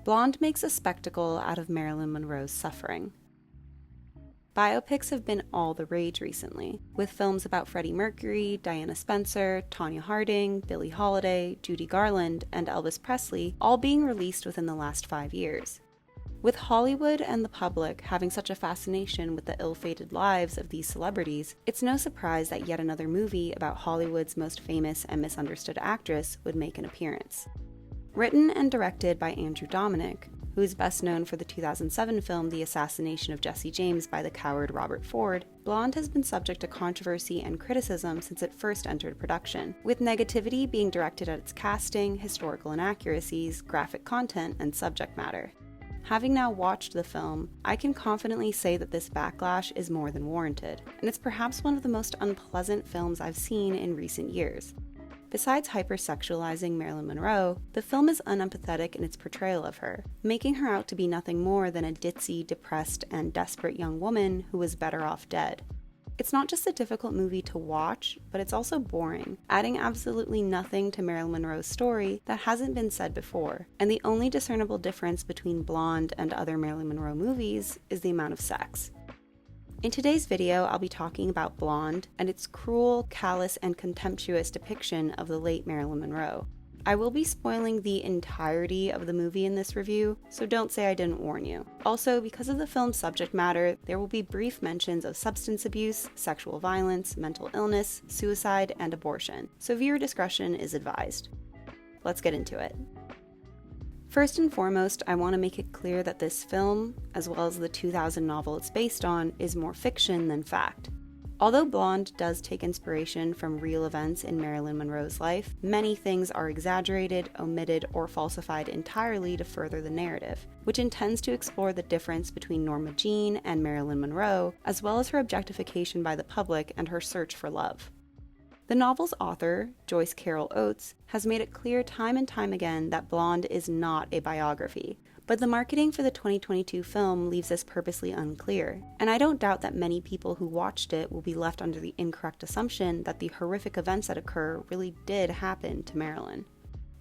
Blonde makes a spectacle out of Marilyn Monroe's suffering. Biopics have been all the rage recently, with films about Freddie Mercury, Diana Spencer, Tonya Harding, Billie Holiday, Judy Garland, and Elvis Presley all being released within the last 5 years. With Hollywood and the public having such a fascination with the ill-fated lives of these celebrities, it's no surprise that yet another movie about Hollywood's most famous and misunderstood actress would make an appearance. Written and directed by Dominic, who is best known for the 2007 film The Assassination of Jesse James by the coward Robert Ford, Blonde has been subject to controversy and criticism since it first entered production, with negativity being directed at its casting, historical inaccuracies, graphic content, and subject matter. Having now watched the film, I can confidently say that this backlash is more than warranted, and it's perhaps one of the most unpleasant films I've seen in recent years. Besides hypersexualizing Marilyn Monroe, the film is unempathetic in its portrayal of her, making her out to be nothing more than a ditzy, depressed, and desperate young woman who was better off dead. It's not just a difficult movie to watch, but it's also boring, adding absolutely nothing to Marilyn Monroe's story that hasn't been said before, and the only discernible difference between Blonde and other Marilyn Monroe movies is the amount of sex. In today's video, I'll be talking about Blonde and its cruel, callous, and contemptuous depiction of the late Marilyn Monroe. I will be spoiling the entirety of the movie in this review, so don't say I didn't warn you. Also, because of the film's subject matter, there will be brief mentions of substance abuse, sexual violence, mental illness, suicide, and abortion, so viewer discretion is advised. Let's get into it. First and foremost, I want to make it clear that this film, as well as the 2000 novel it's based on, is more fiction than fact. Although Blonde does take inspiration from real events in Marilyn Monroe's life, many things are exaggerated, omitted, or falsified entirely to further the narrative, which intends to explore the difference between Norma Jean and Marilyn Monroe, as well as her objectification by the public and her search for love. The novel's author, Joyce Oates, has made it clear time and time again that Blonde is not a biography, but the marketing for the 2022 film leaves this purposely unclear, and I don't doubt that many people who watched it will be left under the incorrect assumption that the horrific events that occur really did happen to Marilyn.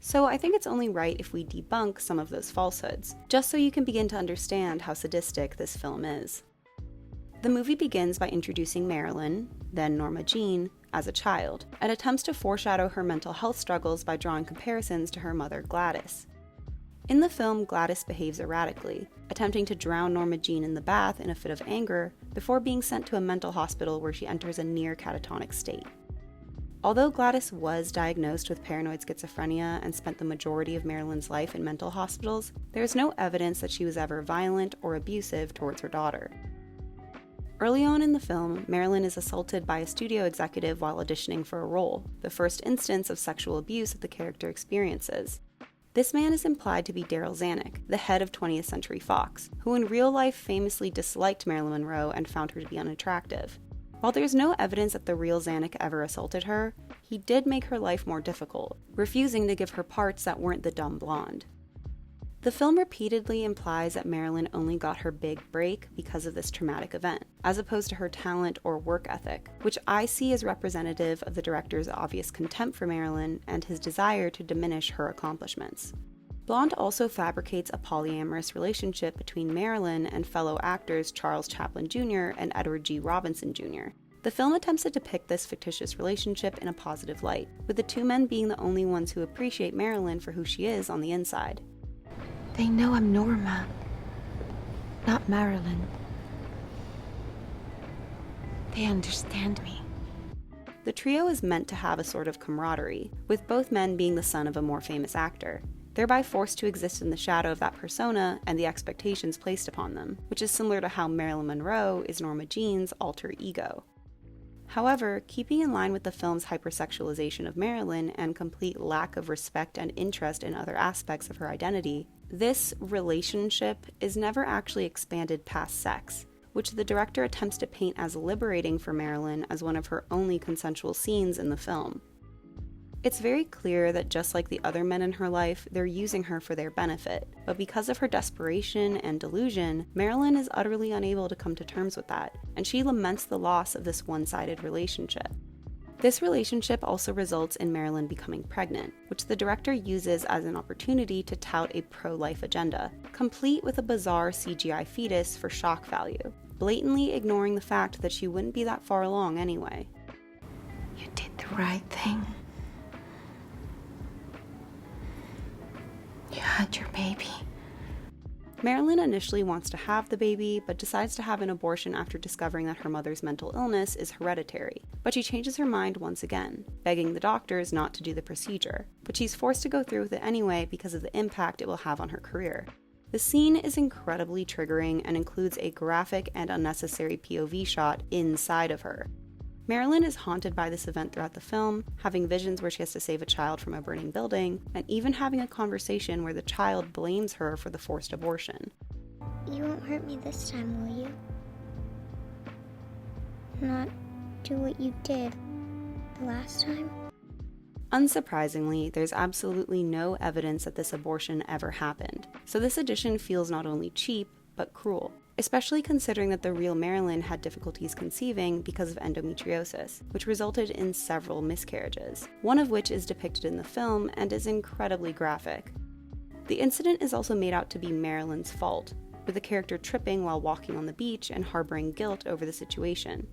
So I think it's only right if we debunk some of those falsehoods, just so you can begin to understand how sadistic this film is. The movie begins by introducing Marilyn, then Norma Jean, as a child, and attempts to foreshadow her mental health struggles by drawing comparisons to her mother Gladys. In the film, Gladys behaves erratically, attempting to drown Norma Jean in the bath in a fit of anger before being sent to a mental hospital where she enters a near catatonic state. Although Gladys was diagnosed with paranoid schizophrenia and spent the majority of Marilyn's life in mental hospitals, there is no evidence that she was ever violent or abusive towards her daughter. Early on in the film, Marilyn is assaulted by a studio executive while auditioning for a role, the first instance of sexual abuse that the character experiences. This man is implied to be Darryl Zanuck, the head of 20th Century Fox, who in real life famously disliked Marilyn Monroe and found her to be unattractive. While there's no evidence that the real Zanuck ever assaulted her, he did make her life more difficult, refusing to give her parts that weren't the dumb blonde. The film repeatedly implies that Marilyn only got her big break because of this traumatic event, as opposed to her talent or work ethic, which I see as representative of the director's obvious contempt for Marilyn and his desire to diminish her accomplishments. Blonde also fabricates a polyamorous relationship between Marilyn and fellow actors Charles Chaplin Jr. and Edward G. Robinson Jr. The film attempts to depict this fictitious relationship in a positive light, with the two men being the only ones who appreciate Marilyn for who she is on the inside. They know I'm Norma, not Marilyn. They understand me. The trio is meant to have a sort of camaraderie, with both men being the son of a more famous actor, thereby forced to exist in the shadow of that persona and the expectations placed upon them, which is similar to how Marilyn Monroe is Norma Jean's alter ego. However, keeping in line with the film's hypersexualization of Marilyn and complete lack of respect and interest in other aspects of her identity, this relationship is never actually expanded past sex, which the director attempts to paint as liberating for Marilyn as one of her only consensual scenes in the film. It's very clear that just like the other men in her life, they're using her for their benefit, but because of her desperation and delusion, Marilyn is utterly unable to come to terms with that, and she laments the loss of this one-sided relationship. This relationship also results in Marilyn becoming pregnant, which the director uses as an opportunity to tout a pro-life agenda, complete with a bizarre CGI fetus for shock value, blatantly ignoring the fact that she wouldn't be that far along anyway. You did the right thing. You had your baby. Marilyn initially wants to have the baby, but decides to have an abortion after discovering that her mother's mental illness is hereditary. But she changes her mind once again, begging the doctors not to do the procedure. But she's forced to go through with it anyway because of the impact it will have on her career. The scene is incredibly triggering and includes a graphic and unnecessary POV shot inside of her. Marilyn is haunted by this event throughout the film, having visions where she has to save a child from a burning building, and even having a conversation where the child blames her for the forced abortion. You won't hurt me this time, will you? Not do what you did the last time? Unsurprisingly, there's absolutely no evidence that this abortion ever happened, so this addition feels not only cheap, but cruel. Especially considering that the real Marilyn had difficulties conceiving because of endometriosis, which resulted in several miscarriages, one of which is depicted in the film and is incredibly graphic. The incident is also made out to be Marilyn's fault, with the character tripping while walking on the beach and harboring guilt over the situation.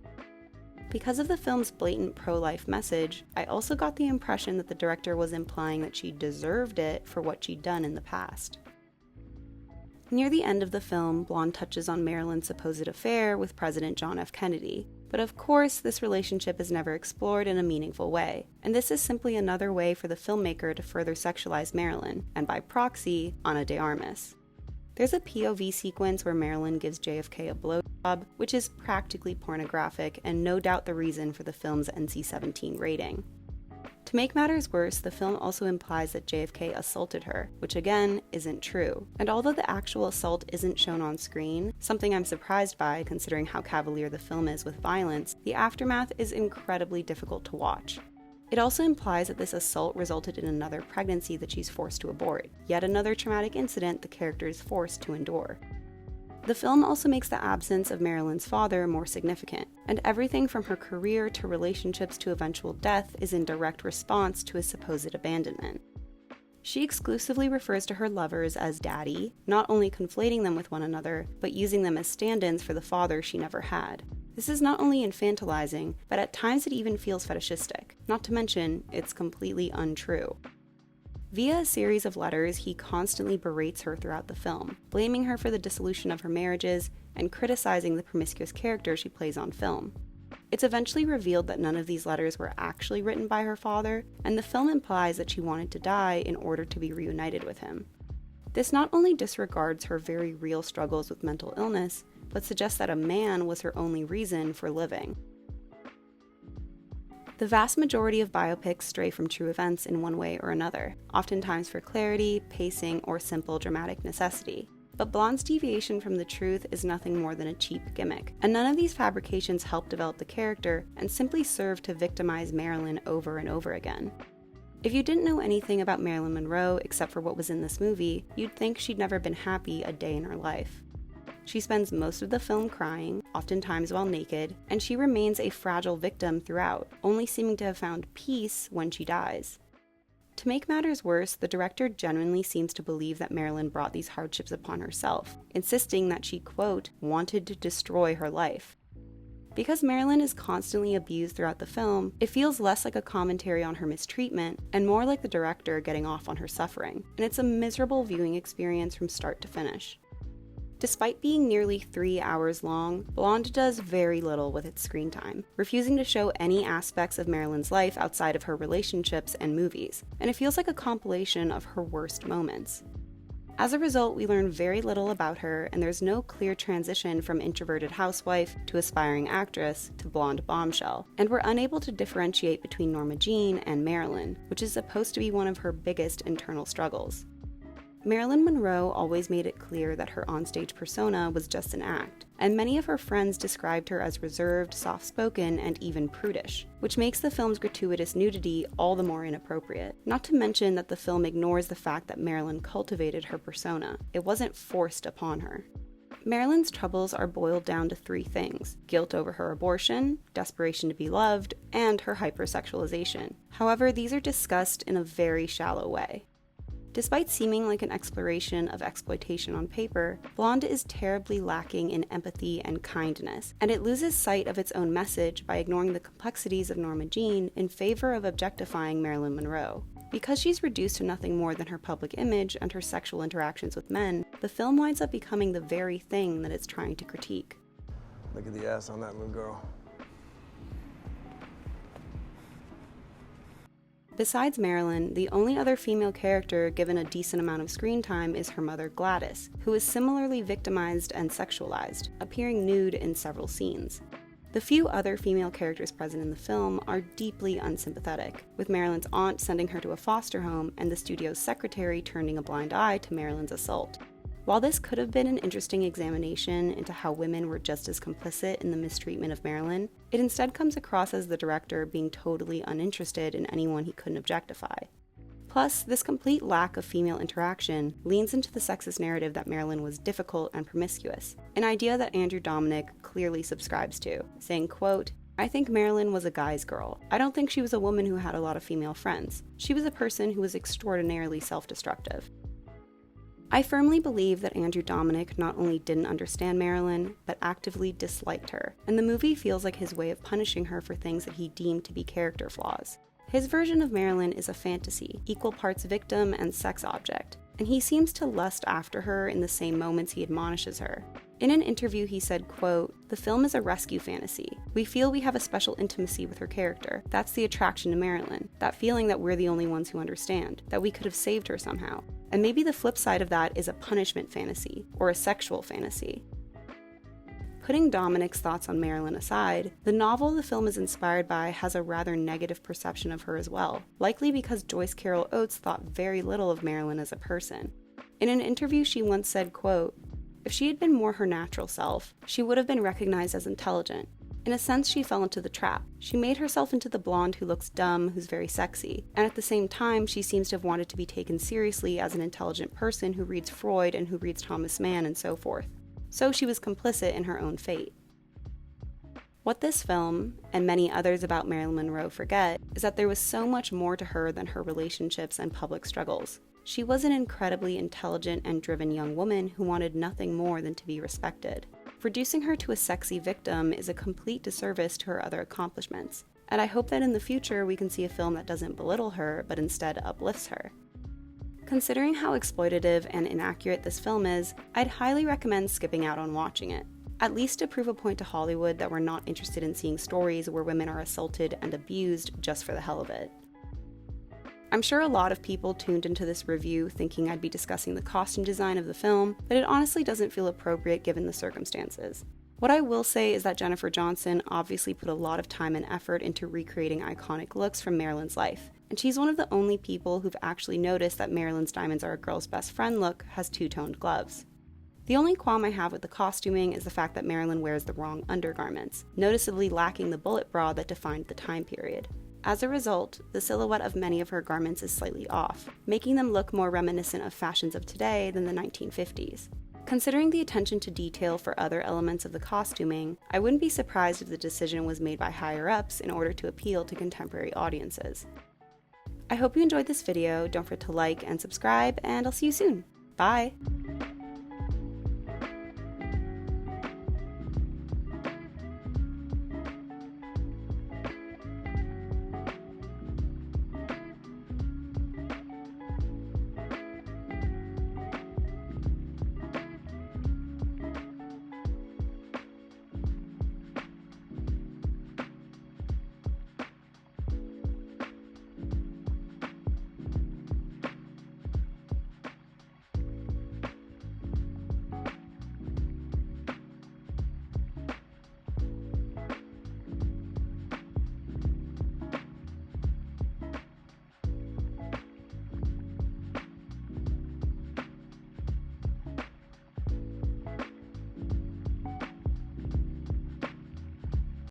Because of the film's blatant pro-life message, I also got the impression that the director was implying that she deserved it for what she'd done in the past. Near the end of the film, Blonde touches on Marilyn's supposed affair with President John F. Kennedy, but of course this relationship is never explored in a meaningful way, and this is simply another way for the filmmaker to further sexualize Marilyn, and by proxy, Ana de Armas. There's a POV sequence where Marilyn gives JFK a blowjob, which is practically pornographic and no doubt the reason for the film's NC-17 rating. To make matters worse, the film also implies that JFK assaulted her, which again, isn't true. And although the actual assault isn't shown on screen, something I'm surprised by considering how cavalier the film is with violence, the aftermath is incredibly difficult to watch. It also implies that this assault resulted in another pregnancy that she's forced to abort, yet another traumatic incident the character is forced to endure. The film also makes the absence of Marilyn's father more significant, and everything from her career to relationships to eventual death is in direct response to his supposed abandonment. She exclusively refers to her lovers as daddy, not only conflating them with one another, but using them as stand-ins for the father she never had. This is not only infantilizing, but at times it even feels fetishistic, not to mention, it's completely untrue. Via a series of letters, he constantly berates her throughout the film, blaming her for the dissolution of her marriages and criticizing the promiscuous character she plays on film. It's eventually revealed that none of these letters were actually written by her father, and the film implies that she wanted to die in order to be reunited with him. This not only disregards her very real struggles with mental illness, but suggests that a man was her only reason for living. The vast majority of biopics stray from true events in one way or another, oftentimes for clarity, pacing, or simple dramatic necessity. But Blonde's deviation from the truth is nothing more than a cheap gimmick, and none of these fabrications help develop the character and simply serve to victimize Marilyn over and over again. If you didn't know anything about Marilyn Monroe except for what was in this movie, you'd think she'd never been happy a day in her life. She spends most of the film crying, oftentimes while naked, and she remains a fragile victim throughout, only seeming to have found peace when she dies. To make matters worse, the director genuinely seems to believe that Marilyn brought these hardships upon herself, insisting that she, quote, wanted to destroy her life. Because Marilyn is constantly abused throughout the film, it feels less like a commentary on her mistreatment and more like the director getting off on her suffering, and it's a miserable viewing experience from start to finish. Despite being nearly 3 hours long, Blonde does very little with its screen time, refusing to show any aspects of Marilyn's life outside of her relationships and movies, and it feels like a compilation of her worst moments. As a result, we learn very little about her, and there's no clear transition from introverted housewife to aspiring actress to blonde bombshell, and we're unable to differentiate between Norma Jean and Marilyn, which is supposed to be one of her biggest internal struggles. Marilyn Monroe always made it clear that her onstage persona was just an act, and many of her friends described her as reserved, soft-spoken, and even prudish, which makes the film's gratuitous nudity all the more inappropriate. Not to mention that the film ignores the fact that Marilyn cultivated her persona. It wasn't forced upon her. Marilyn's troubles are boiled down to three things: guilt over her abortion, desperation to be loved, and her hypersexualization. However, these are discussed in a very shallow way. Despite seeming like an exploration of exploitation on paper, Blonde is terribly lacking in empathy and kindness, and it loses sight of its own message by ignoring the complexities of Norma Jean in favor of objectifying Marilyn Monroe. Because she's reduced to nothing more than her public image and her sexual interactions with men, the film winds up becoming the very thing that it's trying to critique. Look at the ass on that little girl. Besides Marilyn, the only other female character given a decent amount of screen time is her mother Gladys, who is similarly victimized and sexualized, appearing nude in several scenes. The few other female characters present in the film are deeply unsympathetic, with Marilyn's aunt sending her to a foster home and the studio's secretary turning a blind eye to Marilyn's assault. While this could have been an interesting examination into how women were just as complicit in the mistreatment of Marilyn, it instead comes across as the director being totally uninterested in anyone he couldn't objectify. Plus, this complete lack of female interaction leans into the sexist narrative that Marilyn was difficult and promiscuous, an idea that Andrew Dominic clearly subscribes to, saying, quote, "I think Marilyn was a guy's girl. I don't think she was a woman who had a lot of female friends. She was a person who was extraordinarily self-destructive." I firmly believe that Andrew Dominic not only didn't understand Marilyn, but actively disliked her, and the movie feels like his way of punishing her for things that he deemed to be character flaws. His version of Marilyn is a fantasy, equal parts victim and sex object, and he seems to lust after her in the same moments he admonishes her. In an interview he said, quote, "The film is a rescue fantasy. We feel we have a special intimacy with her character. That's the attraction to Marilyn, that feeling that we're the only ones who understand, that we could have saved her somehow. And maybe the flip side of that is a punishment fantasy, or a sexual fantasy." Putting Dominic's thoughts on Marilyn aside, the novel the film is inspired by has a rather negative perception of her as well, likely because Joyce Carol Oates thought very little of Marilyn as a person. In an interview she once said, quote, "If she had been more her natural self, she would have been recognized as intelligent. In a sense, she fell into the trap. She made herself into the blonde who looks dumb, who's very sexy, and at the same time, she seems to have wanted to be taken seriously as an intelligent person who reads Freud and who reads Thomas Mann and so forth. So she was complicit in her own fate." What this film, and many others about Marilyn Monroe, forget is that there was so much more to her than her relationships and public struggles. She was an incredibly intelligent and driven young woman who wanted nothing more than to be respected. Reducing her to a sexy victim is a complete disservice to her other accomplishments, and I hope that in the future we can see a film that doesn't belittle her, but instead uplifts her. Considering how exploitative and inaccurate this film is, I'd highly recommend skipping out on watching it, at least to prove a point to Hollywood that we're not interested in seeing stories where women are assaulted and abused just for the hell of it. I'm sure a lot of people tuned into this review thinking I'd be discussing the costume design of the film, but it honestly doesn't feel appropriate given the circumstances. What I will say is that Jennifer Johnson obviously put a lot of time and effort into recreating iconic looks from Marilyn's life, and she's one of the only people who've actually noticed that Marilyn's Diamonds Are a Girl's Best Friend look has two-toned gloves. The only qualm I have with the costuming is the fact that Marilyn wears the wrong undergarments, noticeably lacking the bullet bra that defined the time period. As a result, the silhouette of many of her garments is slightly off, making them look more reminiscent of fashions of today than the 1950s. Considering the attention to detail for other elements of the costuming, I wouldn't be surprised if the decision was made by higher-ups in order to appeal to contemporary audiences. I hope you enjoyed this video. Don't forget to like and subscribe, and I'll see you soon. Bye!